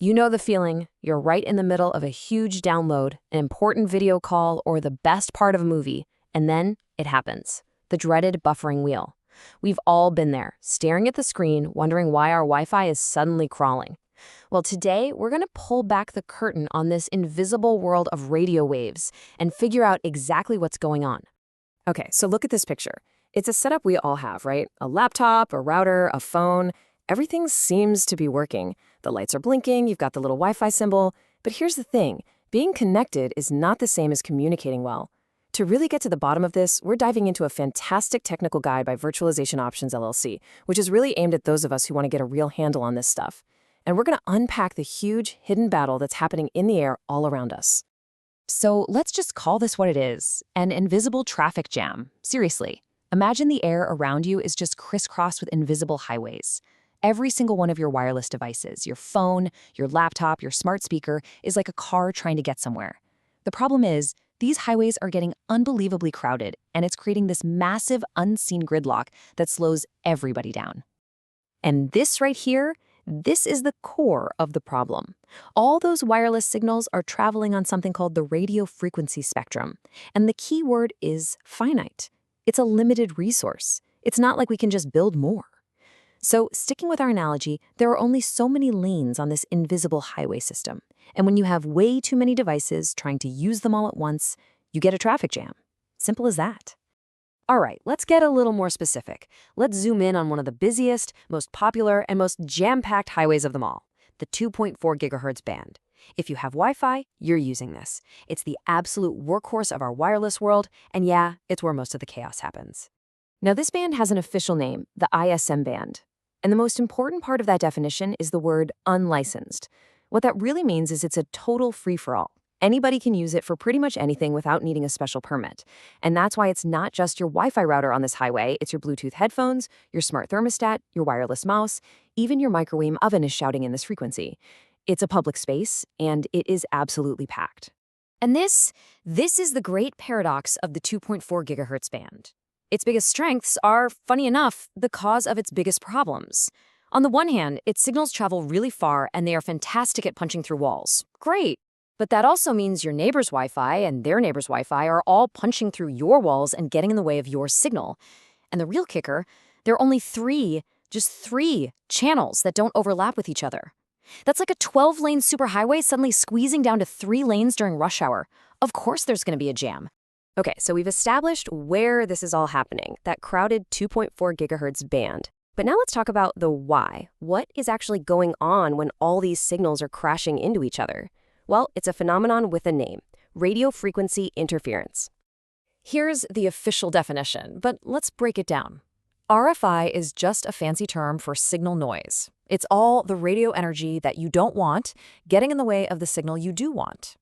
You know the feeling. You're right in the middle of a huge download, an important video call, or the best part of a movie, and then it happens. The dreaded buffering wheel. We've all been there, staring at the screen, wondering why our Wi-Fi is suddenly crawling. Well, today we're going to pull back the curtain on this invisible world of radio waves and figure out exactly what's going on. Okay, so look at this picture. It's a setup we all have, right? A laptop, a router, a phone. Everything seems to be working. The lights are blinking, you've got the little Wi-Fi symbol. But here's the thing. Being connected is not the same as communicating well. To really get to the bottom of this, we're diving into a fantastic technical guide by Virtualization Options LLC, which is really aimed at those of us who want to get a real handle on this stuff. And we're going to unpack the huge hidden battle that's happening in the air all around us. So let's just call this what it is, an invisible traffic jam. Seriously, imagine the air around you is just crisscrossed with invisible highways. Every single one of your wireless devices, your phone, your laptop, your smart speaker, is like a car trying to get somewhere. The problem is, these highways are getting unbelievably crowded, and it's creating this massive, unseen gridlock that slows everybody down. And this right here, this is the core of the problem. All those wireless signals are traveling on something called the radio frequency spectrum, and the key word is finite. It's a limited resource. It's not like we can just build more. So, sticking with our analogy, there are only so many lanes on this invisible highway system. And when you have way too many devices trying to use them all at once, you get a traffic jam. Simple as that. All right, let's get a little more specific. Let's zoom in on one of the busiest, most popular, and most jam-packed highways of them all, the 2.4 gigahertz band. If you have Wi-Fi, you're using this. It's the absolute workhorse of our wireless world, and yeah, it's where most of the chaos happens. Now, this band has an official name, the ISM band. And the most important part of that definition is the word unlicensed. What that really means is it's a total free-for-all. Anybody can use it for pretty much anything without needing a special permit. And that's why it's not just your Wi-Fi router on this highway, it's your Bluetooth headphones, your smart thermostat, your wireless mouse, even your microwave oven is shouting in this frequency. It's a public space, and it is absolutely packed. And this is the great paradox of the 2.4 gigahertz band. Its biggest strengths are, funny enough, the cause of its biggest problems. On the one hand, its signals travel really far and they are fantastic at punching through walls. Great! But that also means your neighbor's Wi-Fi and their neighbor's Wi-Fi are all punching through your walls and getting in the way of your signal. And the real kicker, there are only just three channels that don't overlap with each other. That's like a 12-lane superhighway suddenly squeezing down to 3 lanes during rush hour. Of course there's going to be a jam. Okay, so we've established where this is all happening, that crowded 2.4 gigahertz band. But now let's talk about the why. What is actually going on when all these signals are crashing into each other? Well, it's a phenomenon with a name, radio frequency interference. Here's the official definition, but let's break it down. RFI is just a fancy term for signal noise. It's all the radio energy that you don't want getting in the way of the signal you do want.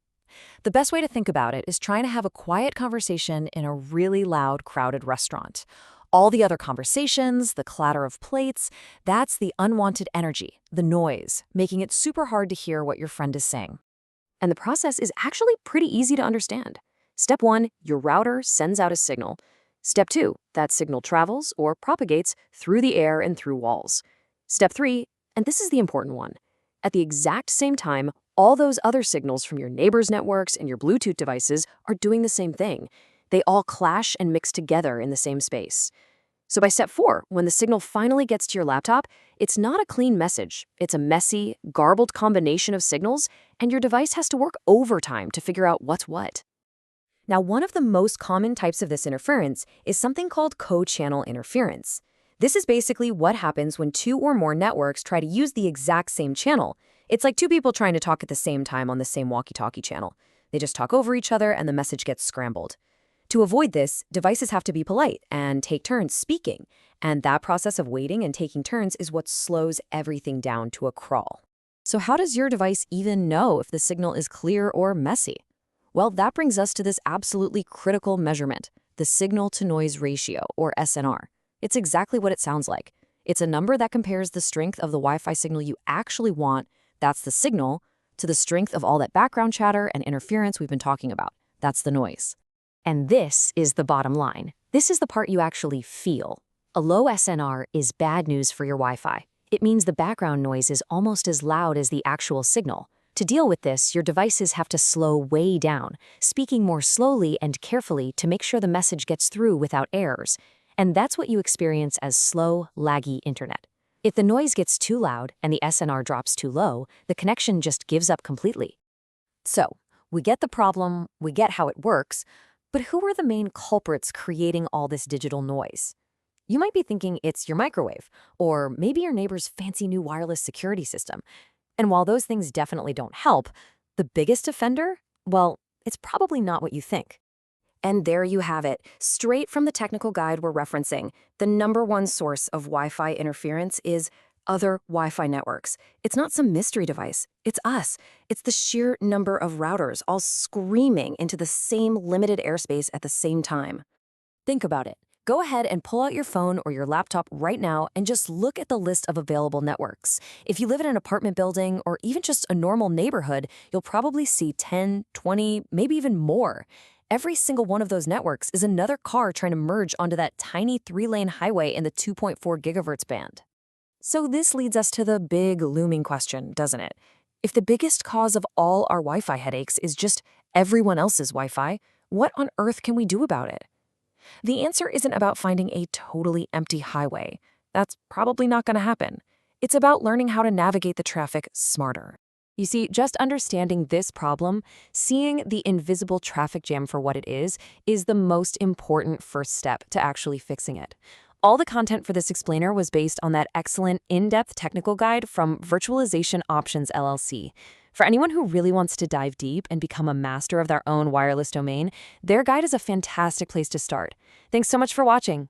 The best way to think about it is trying to have a quiet conversation in a really loud, crowded restaurant. All the other conversations, the clatter of plates, that's the unwanted energy, the noise, making it super hard to hear what your friend is saying. And the process is actually pretty easy to understand. Step 1, your router sends out a signal. Step 2, that signal travels or propagates through the air and through walls. Step 3, and this is the important one, at the exact same time, all those other signals from your neighbor's networks and your Bluetooth devices are doing the same thing. They all clash and mix together in the same space. So by step 4, when the signal finally gets to your laptop, it's not a clean message. It's a messy, garbled combination of signals, and your device has to work overtime to figure out what's what. Now, one of the most common types of this interference is something called co-channel interference. This is basically what happens when 2 or more networks try to use the exact same channel. It's like 2 people trying to talk at the same time on the same walkie-talkie channel. They just talk over each other and the message gets scrambled. To avoid this, devices have to be polite and take turns speaking, and that process of waiting and taking turns is what slows everything down to a crawl. So how does your device even know if the signal is clear or messy? Well, that brings us to this absolutely critical measurement, the signal-to-noise ratio, or SNR. It's exactly what it sounds like. It's a number that compares the strength of the Wi-Fi signal you actually want, that's the signal, to the strength of all that background chatter and interference we've been talking about. That's the noise. And this is the bottom line. This is the part you actually feel. A low SNR is bad news for your Wi-Fi. It means the background noise is almost as loud as the actual signal. To deal with this, your devices have to slow way down, speaking more slowly and carefully to make sure the message gets through without errors. And that's what you experience as slow, laggy internet. If the noise gets too loud and the SNR drops too low, the connection just gives up completely. So, we get the problem, we get how it works, but who are the main culprits creating all this digital noise? You might be thinking it's your microwave, or maybe your neighbor's fancy new wireless security system. And while those things definitely don't help, the biggest offender? Well, it's probably not what you think. And there you have it, straight from the technical guide we're referencing. The #1 source of Wi-Fi interference is other Wi-Fi networks. It's not some mystery device. It's us. It's the sheer number of routers all screaming into the same limited airspace at the same time. Think about it. Go ahead and pull out your phone or your laptop right now and just look at the list of available networks. If you live in an apartment building or even just a normal neighborhood, you'll probably see 10, 20, maybe even more. Every single one of those networks is another car trying to merge onto that tiny 3-lane highway in the 2.4 gigahertz band. So this leads us to the big looming question, doesn't it? If the biggest cause of all our Wi-Fi headaches is just everyone else's Wi-Fi, what on earth can we do about it? The answer isn't about finding a totally empty highway. That's probably not going to happen. It's about learning how to navigate the traffic smarter. You see, just understanding this problem, seeing the invisible traffic jam for what it is the most important first step to actually fixing it. All the content for this explainer was based on that excellent in-depth technical guide from Virtualization Options LLC. For anyone who really wants to dive deep and become a master of their own wireless domain, their guide is a fantastic place to start. Thanks so much for watching.